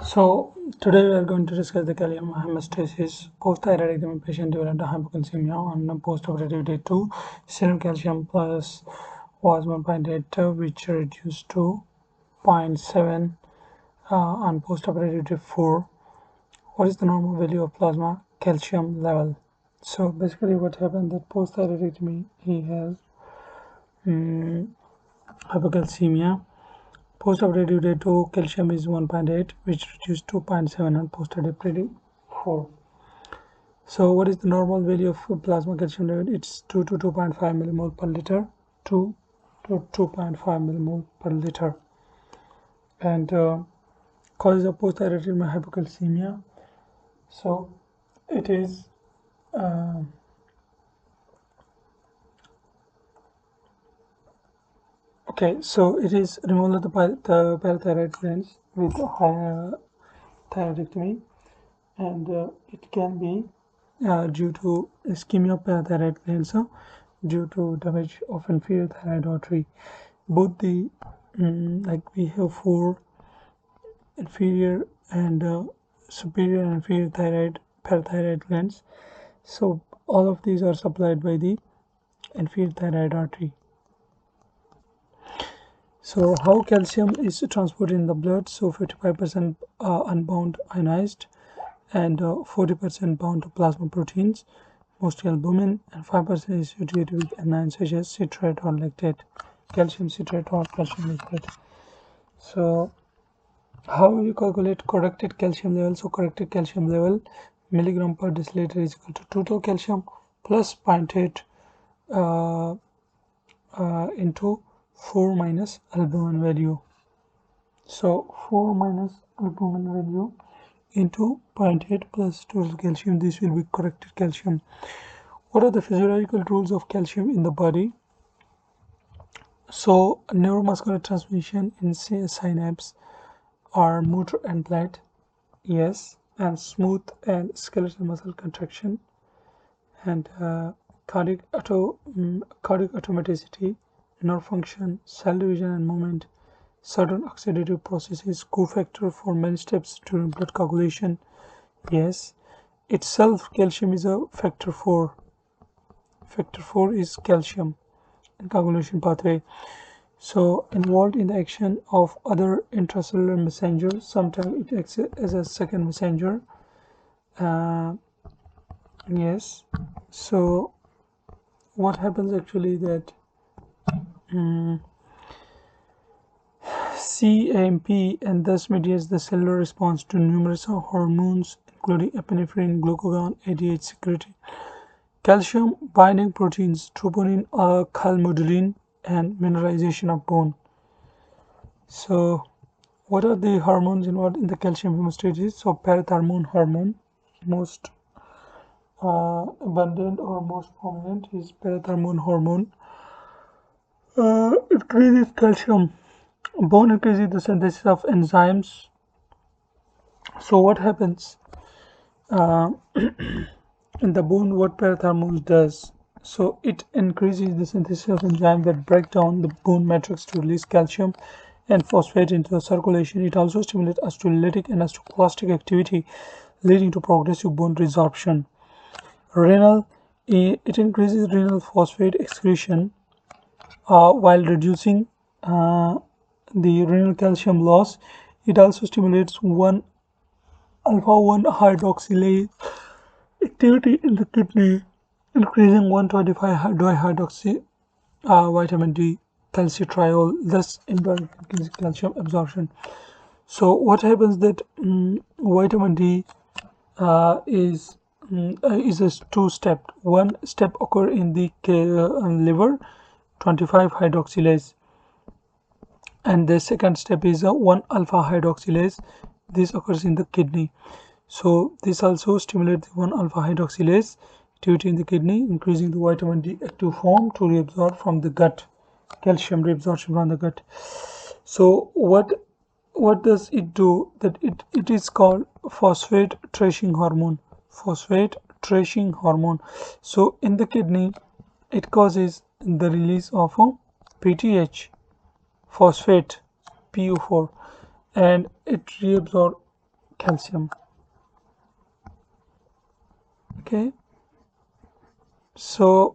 So today we are going to discuss the calcium hemostasis. Post-thyroid ectomy patient developed hypocalcemia on post-operative day 2. Serum calcium plus was 1.8, which reduced to zero point 0.7 on post-operative day 4. What is the normal value of plasma calcium level? So basically what happened that post-thyroid ectomy, he has hypocalcemia. Post-operative day 2 calcium is 1.8, which reduced to 0.7 on post-operative 4. So what is the normal value of plasma calcium level? It's 2 to 2.5 millimole per liter, 2 to 2.5 millimole per liter. And causes of post-thyroid hypocalcemia. So it is so it is removal of the parathyroid glands with higher thyroidectomy, and it can be due to ischemia of parathyroid glands, due to damage of inferior thyroid artery. Both the like we have 4 inferior and superior and inferior parathyroid glands, so all of these are supplied by the inferior thyroid artery. So how calcium is transported in the blood? So 55% unbound ionized, and 40% bound to plasma proteins, mostly albumin, and 5% is associated with anions such as citrate or lactate, calcium citrate or calcium lactate. So how will you calculate corrected calcium level? So corrected calcium level, milligram per deciliter is equal to total calcium plus 0.8 into 4 minus albumin value. So 4 minus albumin value into 0.8 plus total calcium. This will be corrected calcium. What are the physiological rules of calcium in the body? So neuromuscular transmission in synapse are motor and blood, yes, and smooth and skeletal muscle contraction, and cardiac automaticity, nerve function, cell division and movement, certain oxidative processes, cofactor for many steps during blood coagulation, yes. Itself calcium is a factor 4. Factor 4 is calcium in coagulation pathway. So involved in the action of other intracellular messengers. Sometimes it acts as a second messenger. Yes. So what happens actually that CAMP and thus mediates the cellular response to numerous hormones including epinephrine, glucagon, ADH secreted, calcium binding proteins, troponin, calmodulin, and mineralization of bone. So what are the hormones involved in the calcium hemostasis? So parathyroid hormone, most abundant or most prominent is parathyroid hormone. Increases calcium. Bone increases the synthesis of enzymes. So what happens in the bone? What parathyroid does? So it increases the synthesis of enzymes that break down the bone matrix to release calcium and phosphate into the circulation. It also stimulates osteolytic and osteoclastic activity, leading to progressive bone resorption. Renal, it increases renal phosphate excretion while reducing the renal calcium loss. It also stimulates 1 alpha 1 hydroxylase activity in the kidney, increasing 125 dihydroxy vitamin D calcitriol, thus increasing calcium absorption. So what happens that vitamin D is a two-step. One step occur in the liver, 25 hydroxylase, and the second step is a 1 alpha hydroxylase. This occurs in the kidney. So this also stimulates the 1 alpha hydroxylase activity in the kidney, increasing the vitamin D active form to reabsorb from the gut, calcium reabsorption from the gut. So what does it do? That it is called phosphate tracing hormone. Phosphate tracing hormone. So in the kidney, it causes the release of a PTH, phosphate PU4, and it reabsorbs calcium. Okay, so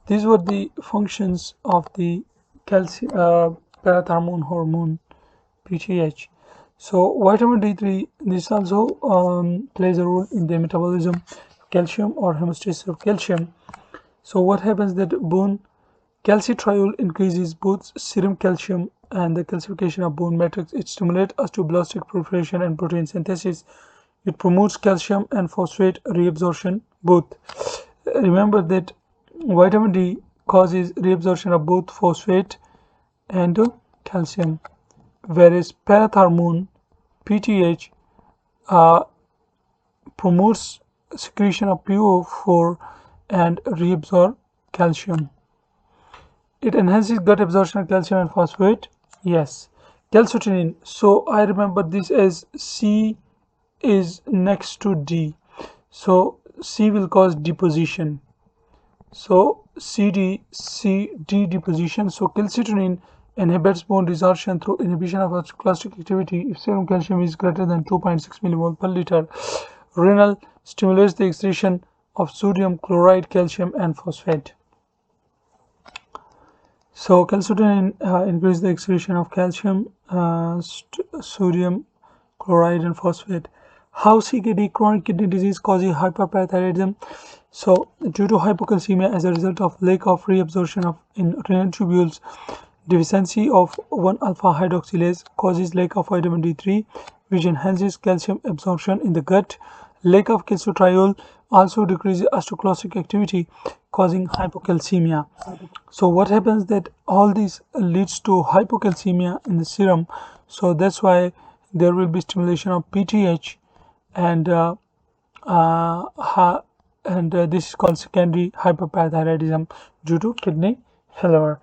these were the functions of the calcium parathyroid hormone PTH. So vitamin D3, this also plays a role in the metabolism of calcium or hemostasis of calcium. So what happens that bone calcitriol increases both serum calcium and the calcification of bone matrix. It stimulates osteoblastic proliferation and protein synthesis. It promotes calcium and phosphate reabsorption both. Remember that vitamin D causes reabsorption of both phosphate and calcium, whereas parathyroid PTH promotes secretion of PO4 and reabsorb calcium. It enhances gut absorption of calcium and phosphate. Yes. Calcitonin. So I remember this as C is next to D. So C will cause deposition. So CD deposition. So calcitonin inhibits bone resorption through inhibition of osteoclastic activity if serum calcium is greater than 2.6 millimole per liter. Renal stimulates the excretion of sodium chloride, calcium, and phosphate. So calcitonin increases the excretion of calcium, sodium chloride, and phosphate. How CKD, chronic kidney disease, causes hyperparathyroidism? So due to hypocalcemia as a result of lack of reabsorption of in renal tubules, deficiency of 1-alpha hydroxylase causes lack of vitamin D3, which enhances calcium absorption in the gut. Lack of calcitriol also decreases osteoclastic activity, causing hypocalcemia. So what happens that all this leads to hypocalcemia in the serum. So that's why there will be stimulation of PTH, and this is called secondary hyperparathyroidism due to kidney failure.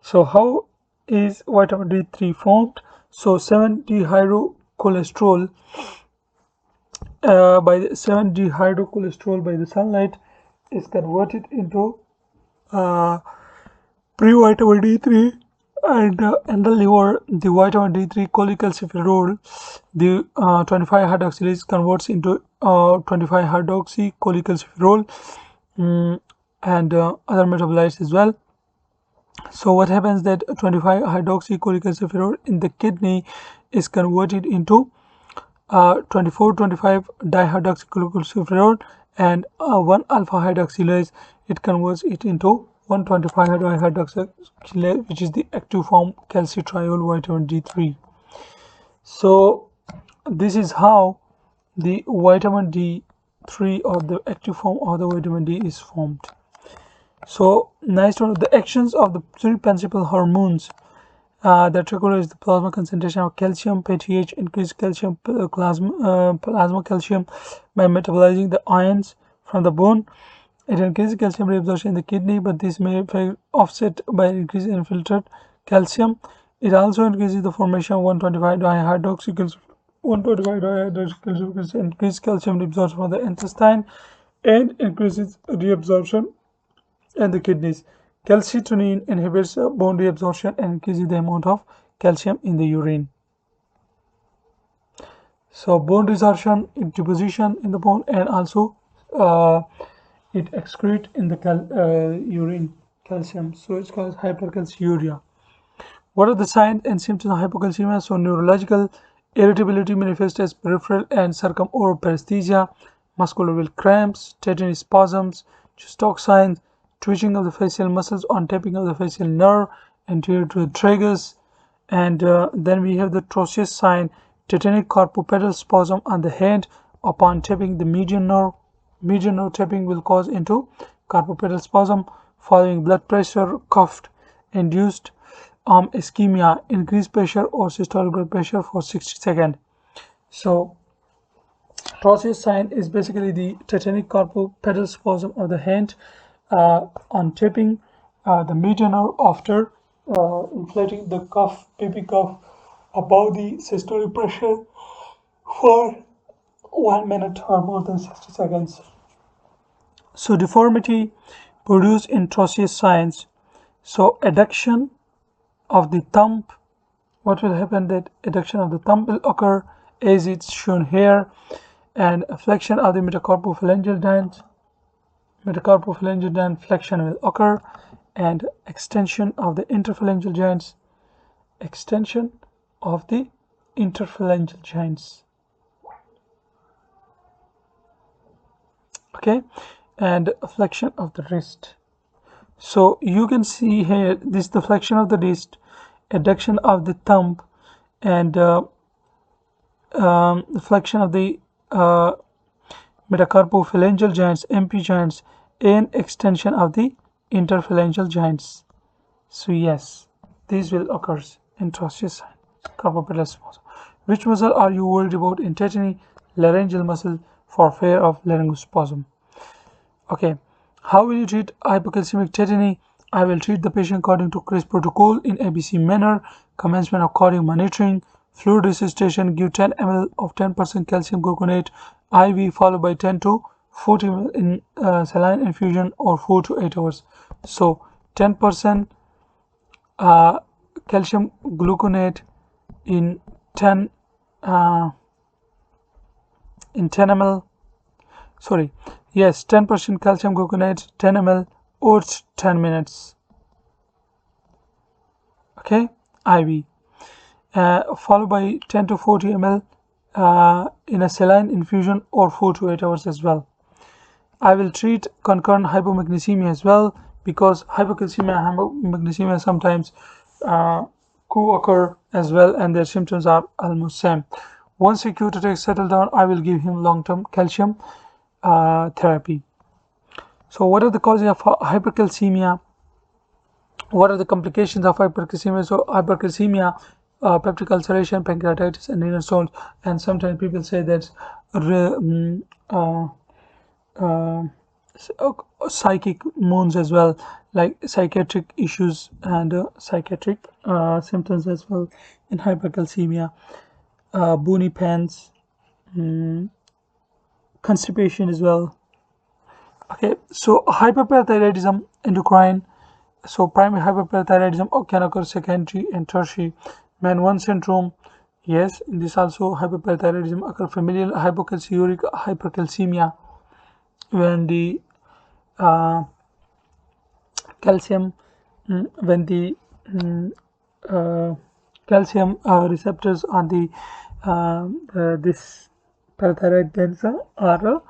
So how is vitamin D3 formed? So 7-dehydrocholesterol by the 7-dehydrocholesterol by the sunlight is converted into pre-vitamin D3, and in the liver the vitamin D3 cholecalciferol, the 25-hydroxylase converts into 25-hydroxy cholecalciferol, and other metabolites as well. So what happens that 25-hydroxy cholecalciferol in the kidney is converted into 24-25 dihydroxycholecalciferol, and 1-alpha hydroxylase, it converts it into 125 hydroxylase, which is the active form calcitriol vitamin D3. So this is how the vitamin D3 or the active form of the vitamin D is formed. So nice to know the actions of the three principal hormones that regulate the plasma concentration of calcium. PTH increase calcium plasma calcium by metabolizing the ions from the bone. It increases calcium reabsorption in the kidney, but this may be offset by increase in infiltrate calcium. It also increases the formation of 125 dihydroxycalcium, increase calcium reabsorption from the intestine, and increases reabsorption in the kidneys. Calcitonin inhibits bone reabsorption and increases the amount of calcium in the urine. So bone resorption, deposition in the bone, and also it excrete in the urine calcium. So it's called hypercalciuria. What are the signs and symptoms of hypocalcemia? So neurological irritability manifests as peripheral and circumoral paresthesia, muscular cramps, tetany spasms, Chustock signs, twitching of the facial muscles on tapping of the facial nerve anterior to the tragus, and then we have the Trocheus sign, tetanic carpopedal spasm on the hand upon tapping the median nerve. Median nerve tapping will cause into carpopedal spasm, following blood pressure, cough, induced ischemia, increased pressure or systolic blood pressure for 60 seconds. So Trocheus sign is basically the tetanic carpopedal spasm of the hand on tapping the median nerve after inflating the cuff, baby cuff, above the systolic pressure for 1 minute or more than 60 seconds. So deformity produced in Trocheus signs. So adduction of the thumb. What will happen that adduction of the thumb will occur, as it's shown here, and a flexion of the metacarpophalangeal joint. Metacarpophalangeal joint flexion will occur, and extension of the interphalangeal joints. Extension of the interphalangeal joints. Okay, and flexion of the wrist. So you can see here, this is the flexion of the wrist, adduction of the thumb, and flexion of the metacarpophalangeal joints, MP joints, and extension of the interphalangeal joints. So yes, these will occur in trochanteric carpopatellar spasm. Which muscle are you worried about in tetany? Laryngeal muscle, for fear of laryngospasm. Okay, how will you treat hypocalcemic tetany? I will treat the patient according to CRISP protocol in ABC manner. Commencement of cardiac monitoring, fluid resuscitation, give 10 ml of 10% calcium gluconate IV followed by 10 to 40 ml in saline infusion or 4 to 8 hours. So 10% calcium gluconate in 10 ml. Sorry, yes, 10% calcium gluconate, 10 ml, or 10 minutes. Okay, IV. Followed by 10 to 40 ml in a saline infusion or 4 to 8 hours as well. I will treat concurrent hypomagnesemia as well, because hypomagnesemia sometimes co-occur as well, and their symptoms are almost same. Once acute attacks settle down, I will give him long-term calcium therapy. So what are the causes of hypercalcemia? What are the complications of hypercalcemia? So hypercalcemia, peptic ulceration, pancreatitis, and renal stones. And sometimes people say that psychic moons as well, like psychiatric issues and psychiatric symptoms as well in hypercalcemia. Bony pants, constipation as well. Okay, so hyperparathyroidism, endocrine. So primary hyperparathyroidism can occur secondary and tertiary. Man 1 syndrome, yes, in this also hyperparathyroidism occur. Familial hypocalciuric hypercalcemia, when the calcium calcium receptors on the this parathyroid glands are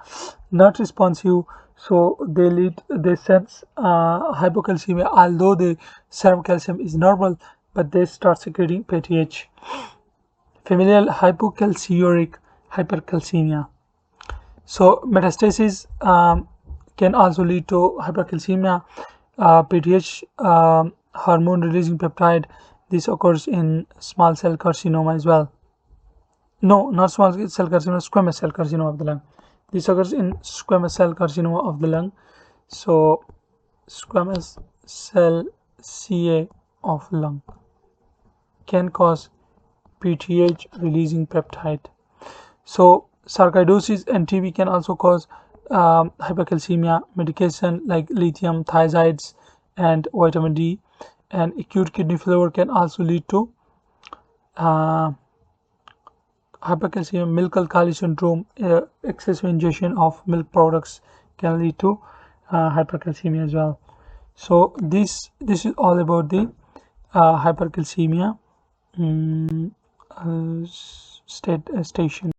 not responsive, so they sense hypocalcemia, although the serum calcium is normal, but they start secreting PTH. Familial hypocalciuric hypercalcemia. So metastasis can also lead to hypercalcemia. PTH hormone releasing peptide, this occurs in small cell carcinoma as well. No, not small cell carcinoma, squamous cell carcinoma of the lung. This occurs in squamous cell carcinoma of the lung. So squamous cell CA of lung can cause PTH releasing peptide. So sarcoidosis and TB can also cause hypercalcemia. Medication like lithium thiazides and vitamin D, and acute kidney failure can also lead to hypercalcemia. Milk alkali syndrome, excessive ingestion of milk products can lead to hypercalcemia as well. So this is all about the hypercalcemia station.